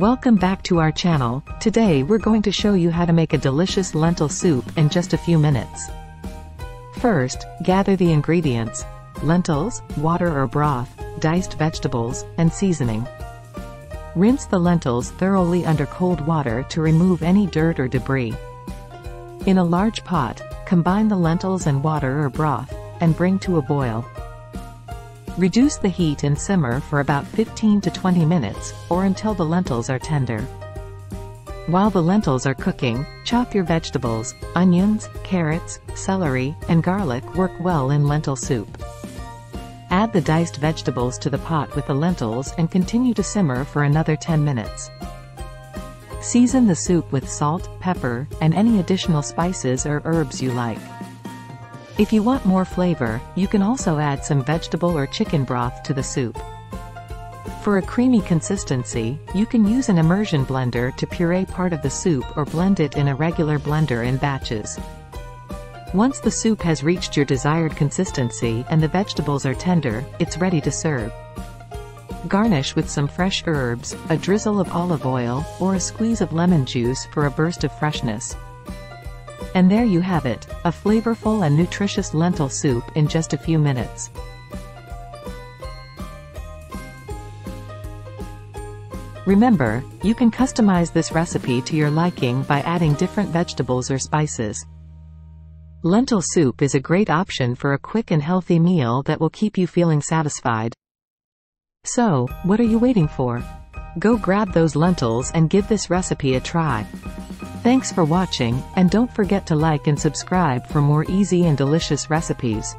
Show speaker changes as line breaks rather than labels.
Welcome back to our channel. Today we're going to show you how to make a delicious lentil soup in just a few minutes. First, gather the ingredients: lentils, water or broth, diced vegetables, and seasoning. Rinse the lentils thoroughly under cold water to remove any dirt or debris. In a large pot, combine the lentils and water or broth, and bring to a boil. Reduce the heat and simmer for about 15 to 20 minutes, or until the lentils are tender. While the lentils are cooking, chop your vegetables. Onions, carrots, celery, and garlic work well in lentil soup. Add the diced vegetables to the pot with the lentils and continue to simmer for another 10 minutes. Season the soup with salt, pepper, and any additional spices or herbs you like. If you want more flavor, you can also add some vegetable or chicken broth to the soup. For a creamy consistency, you can use an immersion blender to puree part of the soup or blend it in a regular blender in batches. Once the soup has reached your desired consistency and the vegetables are tender, it's ready to serve. Garnish with some fresh herbs, a drizzle of olive oil, or a squeeze of lemon juice for a burst of freshness. And there you have it, a flavorful and nutritious lentil soup in just a few minutes. Remember, you can customize this recipe to your liking by adding different vegetables or spices. Lentil soup is a great option for a quick and healthy meal that will keep you feeling satisfied. So, what are you waiting for? Go grab those lentils and give this recipe a try. Thanks for watching, and don't forget to like and subscribe for more easy and delicious recipes.